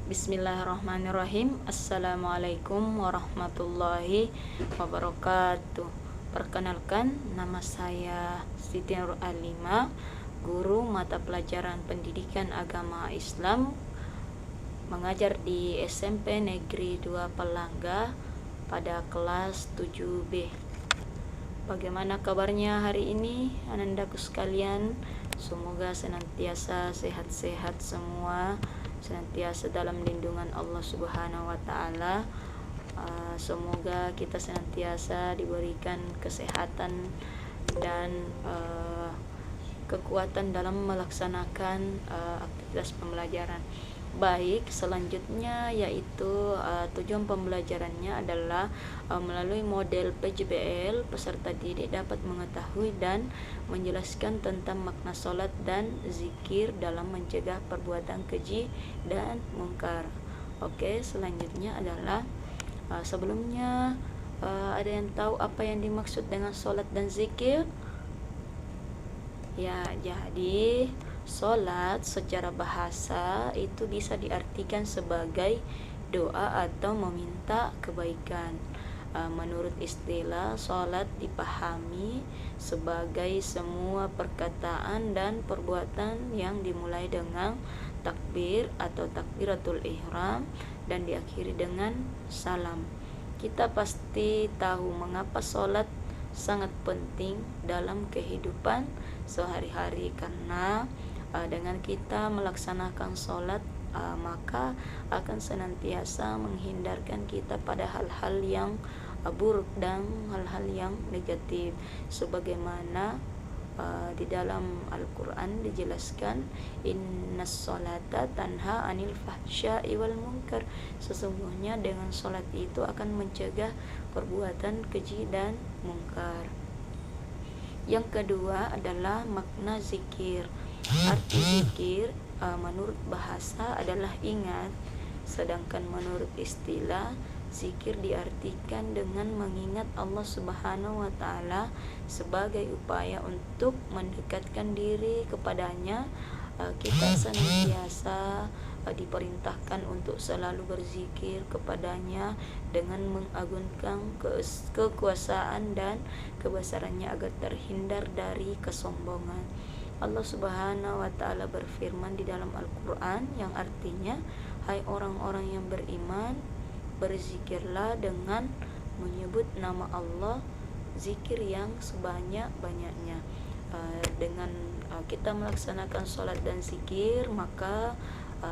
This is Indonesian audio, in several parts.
Bismillahirrahmanirrahim. Assalamualaikum warahmatullahi wabarakatuh. Perkenalkan, nama saya Siti Nur Alima, guru mata pelajaran pendidikan agama Islam, mengajar di SMP Negeri 2 Palangga pada kelas 7B. Bagaimana kabarnya hari ini, anandaku sekalian? Semoga senantiasa sehat-sehat semua, senantiasa dalam lindungan Allah Subhanahu wa taala. Semoga kita senantiasa diberikan kesehatan dan kekuatan dalam melaksanakan aktivitas pembelajaran. Baik, selanjutnya yaitu tujuan pembelajarannya adalah melalui model PJBL, peserta didik dapat mengetahui dan menjelaskan tentang makna sholat dan zikir dalam mencegah perbuatan keji dan mungkar. Oke, selanjutnya adalah sebelumnya ada yang tahu apa yang dimaksud dengan sholat dan zikir? Ya, jadi sholat secara bahasa itu bisa diartikan sebagai doa atau meminta kebaikan. Menurut istilah, sholat dipahami sebagai semua perkataan dan perbuatan yang dimulai dengan takbir atau takbiratul ihram dan diakhiri dengan salam. Kita pasti tahu mengapa sholat sangat penting dalam kehidupan sehari-hari, karena dengan kita melaksanakan sholat maka akan senantiasa menghindarkan kita pada hal-hal yang buruk dan hal-hal yang negatif, sebagaimana di dalam Al-Quran dijelaskan, innas sholata tanha anil fahsya'i wal munkar, sesungguhnya dengan sholat itu akan mencegah perbuatan keji dan mungkar. Yang kedua adalah makna zikir. Arti zikir menurut bahasa adalah ingat, sedangkan menurut istilah zikir diartikan dengan mengingat Allah Subhanahu wa taala sebagai upaya untuk mendekatkan diri kepadanya. Kita senantiasa diperintahkan untuk selalu berzikir kepadanya dengan mengagungkan kekuasaan dan kebesarannya agar terhindar dari kesombongan. Allah Subhanahu wa taala berfirman di dalam Al-Qur'an yang artinya, hai orang-orang yang beriman, berzikirlah dengan menyebut nama Allah, zikir yang sebanyak-banyaknya. Dengan kita melaksanakan sholat dan zikir, maka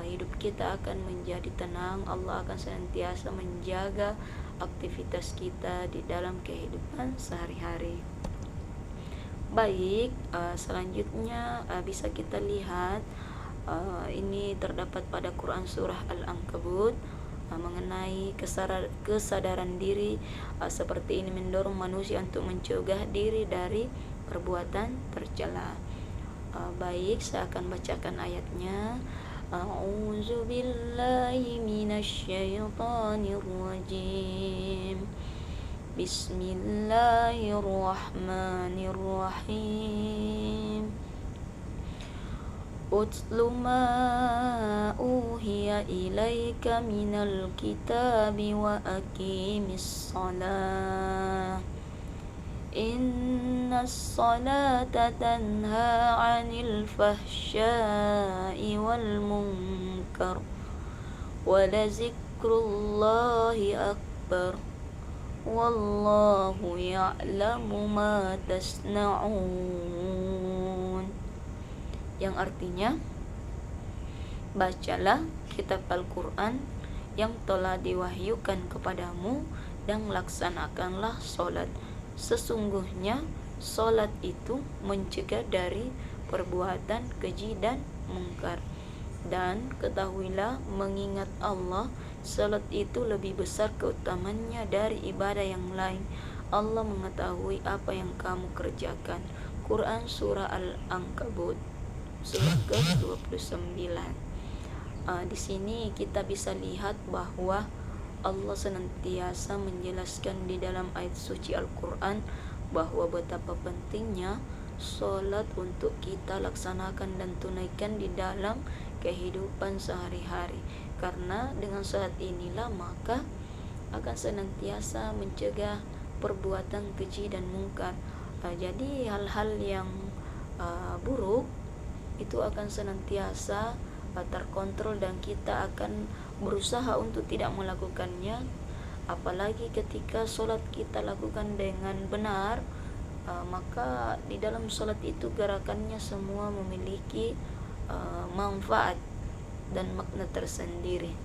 hidup kita akan menjadi tenang. Allah akan senantiasa menjaga aktivitas kita di dalam kehidupan sehari-hari. Baik, selanjutnya bisa kita lihat ini terdapat pada Quran surah Al-Ankabut mengenai kesadaran diri. Seperti ini mendorong manusia untuk mencegah diri dari perbuatan tercela. Baik, saya akan bacakan ayatnya. A'udzu billahi minasyaitonir rajim. Bismillahirrahmanirrahim. Utlu ma uhiya ilaika minal kitabi wa aqimis shalah. Innas salata tanha 'anil fahsya'i wal munkar wa la zikrullahi akbar. Wallahu ya'lamu ma tasna'un. Yang artinya, bacalah kitab Al-Quran yang telah diwahyukan kepadamu dan laksanakanlah sholat. Sesungguhnya sholat itu mencegah dari perbuatan keji dan mungkar. Dan ketahuilah, mengingat Allah, salat itu lebih besar keutamaannya dari ibadah yang lain. Allah mengetahui apa yang kamu kerjakan. Quran surah Al-Ankabut surah ke-29. Di sini kita bisa lihat bahwa Allah senantiasa menjelaskan di dalam ayat suci Al-Quran bahwa betapa pentingnya sholat untuk kita laksanakan dan tunaikan di dalam kehidupan sehari-hari. karena dengan sholat inilah maka akan senantiasa mencegah perbuatan keji dan mungkar. Jadi hal-hal yang buruk itu akan senantiasa terkontrol dan kita akan berusaha untuk tidak melakukannya. Apalagi ketika sholat kita lakukan dengan benar, maka di dalam sholat itu gerakannya semua memiliki manfaat dan makna tersendiri.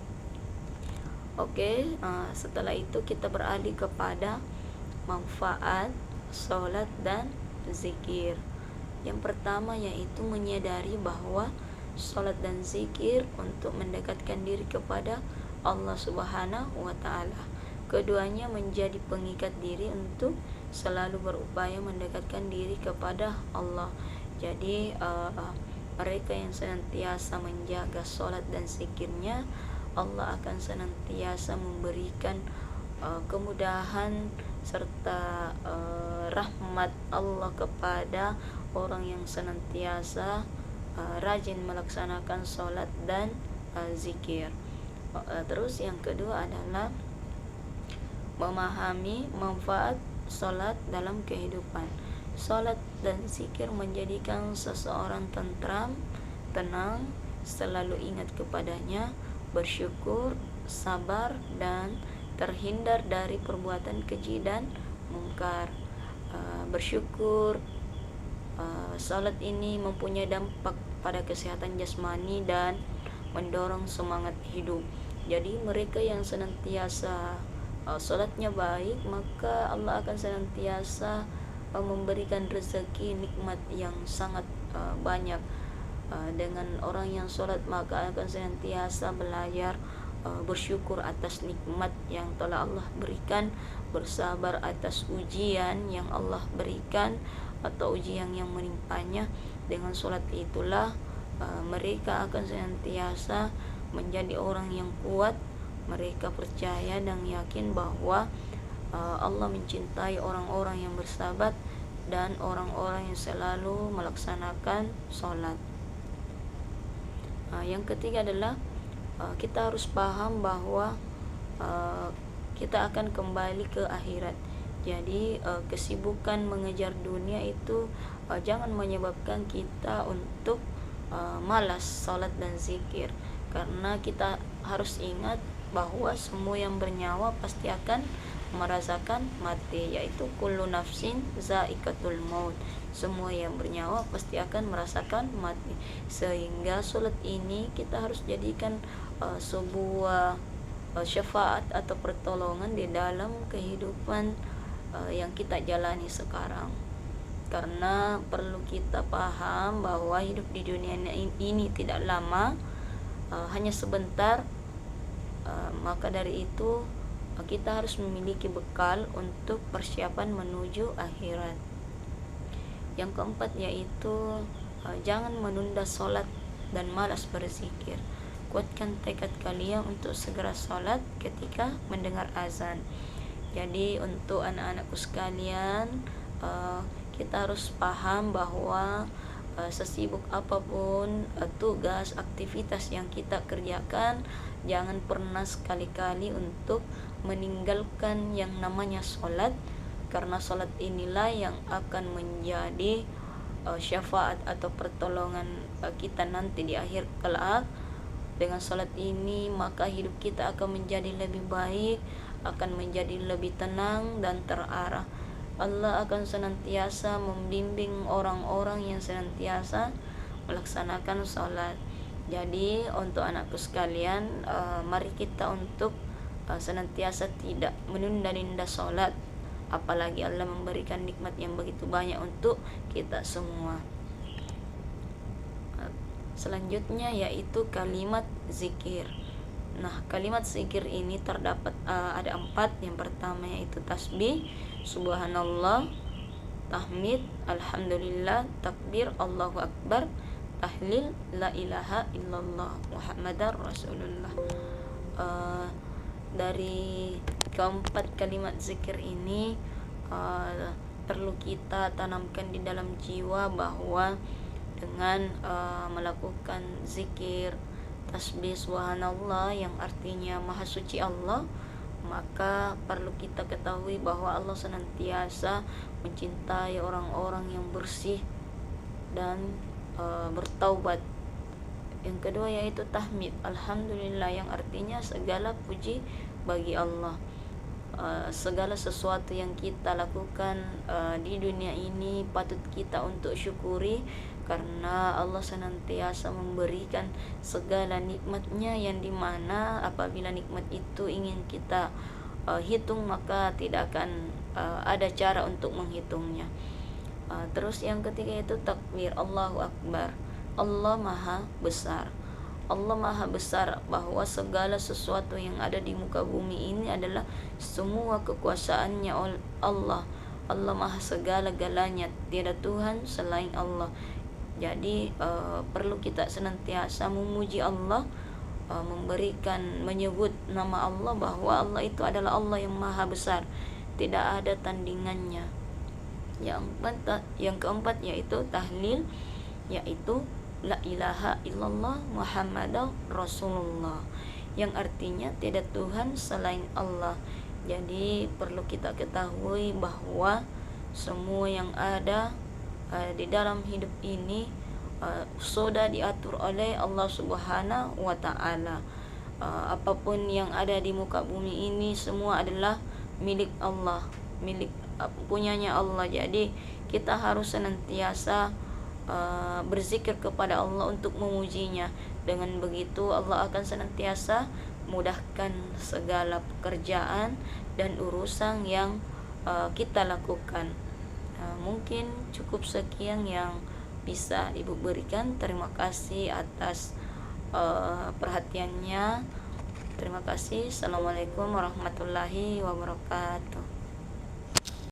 Oke, setelah itu kita beralih kepada manfaat sholat dan zikir. Yang pertama yaitu menyadari bahwa sholat dan zikir untuk mendekatkan diri kepada Allah Subhanahu wa Ta'ala. Keduanya menjadi pengikat diri untuk selalu berupaya mendekatkan diri kepada Allah. Jadi mereka yang senantiasa menjaga sholat dan zikirnya, Allah akan senantiasa memberikan kemudahan serta rahmat Allah kepada orang yang senantiasa rajin melaksanakan sholat dan zikir. Terus yang kedua adalah memahami manfaat sholat dalam kehidupan. Sholat dan zikir menjadikan seseorang tentram, tenang, selalu ingat kepadanya, bersyukur, sabar, dan terhindar dari perbuatan keji dan mungkar. Bersyukur, salat ini mempunyai dampak pada kesehatan jasmani dan mendorong semangat hidup. Jadi mereka yang senantiasa salatnya baik, maka Allah akan senantiasa memberikan rezeki nikmat yang sangat banyak. Dengan orang yang salat maka akan senantiasa belajar bersyukur atas nikmat yang telah Allah berikan, bersabar atas ujian yang Allah berikan atau ujian yang menimpanya. Dengan sholat itulah mereka akan senantiasa menjadi orang yang kuat. Mereka percaya dan yakin bahwa Allah mencintai orang-orang yang bersabar dan orang-orang yang selalu melaksanakan sholat. Yang ketiga adalah kita harus paham bahwa kita akan kembali ke akhirat. Jadi kesibukan mengejar dunia itu jangan menyebabkan kita untuk malas salat dan zikir, karena kita harus ingat bahwa semua yang bernyawa pasti akan merasakan mati, yaitu kullu nafsin zaikatul maut. Semua yang bernyawa pasti akan merasakan mati, sehingga salat ini kita harus jadikan sebuah syafaat atau pertolongan di dalam kehidupan yang kita jalani sekarang. Karena perlu kita paham bahwa hidup di dunia ini tidak lama, hanya sebentar. Maka dari itu kita harus memiliki bekal untuk persiapan menuju akhirat. Yang keempat yaitu jangan menunda sholat dan malas berzikir. Kuatkan tekad kalian untuk segera sholat ketika mendengar azan. Jadi untuk anak-anakku sekalian, kita harus paham bahwa sesibuk apapun tugas, aktivitas yang kita kerjakan, jangan pernah sekali-kali untuk meninggalkan yang namanya sholat, karena sholat inilah yang akan menjadi syafaat atau pertolongan kita nanti di akhir kelak. Dengan sholat ini maka hidup kita akan menjadi lebih baik, akan menjadi lebih tenang dan terarah. Allah akan senantiasa membimbing orang-orang yang senantiasa melaksanakan sholat. Jadi untuk anakku sekalian, mari kita untuk senantiasa tidak menunda-nunda sholat, apalagi Allah memberikan nikmat yang begitu banyak untuk kita semua. Selanjutnya yaitu kalimat zikir. Nah, kalimat zikir ini terdapat ada 4. Yang pertama yaitu tasbih, subhanallah, tahmid, alhamdulillah, takbir, Allahu akbar, tahlil, la ilaha illallah, Muhammadar Rasulullah. Dari keempat kalimat zikir ini perlu kita tanamkan di dalam jiwa bahwa dengan melakukan zikir tasbih subhanallah yang artinya maha suci Allah, maka perlu kita ketahui bahwa Allah senantiasa mencintai orang-orang yang bersih dan bertaubat. Yang kedua yaitu tahmid, alhamdulillah, yang artinya segala puji bagi Allah. Segala sesuatu yang kita lakukan di dunia ini patut kita untuk syukuri, karena Allah senantiasa memberikan segala nikmatnya, yang dimana apabila nikmat itu ingin kita hitung, maka tidak akan ada cara untuk menghitungnya. Terus yang ketiga itu takbir, Allahu Akbar. Allah Maha Besar. Allah Maha Besar, bahwa segala sesuatu yang ada di muka bumi ini adalah semua kekuasaannya Allah. Allah Maha segala-galanya, tiada Tuhan selain Allah. Jadi perlu kita senantiasa memuji Allah, menyebut nama Allah, bahwa Allah itu adalah Allah yang Maha Besar, tidak ada tandingannya. Yang keempat yaitu tahlil, yaitu la ilaha illallah Muhammadar Rasulullah, yang artinya tiada Tuhan selain Allah. Jadi perlu kita ketahui bahwa semua yang ada di dalam hidup ini sudah diatur oleh Allah Subhanahu wa taala. Apapun yang ada di muka bumi ini semua adalah milik Allah, punyanya Allah. Jadi kita harus senantiasa berzikir kepada Allah untuk memujinya. Dengan begitu Allah akan senantiasa mudahkan segala pekerjaan dan urusan yang kita lakukan. Mungkin cukup sekian yang bisa Ibu berikan. Terima kasih atas perhatiannya. Terima kasih. Assalamualaikum warahmatullahi wabarakatuh.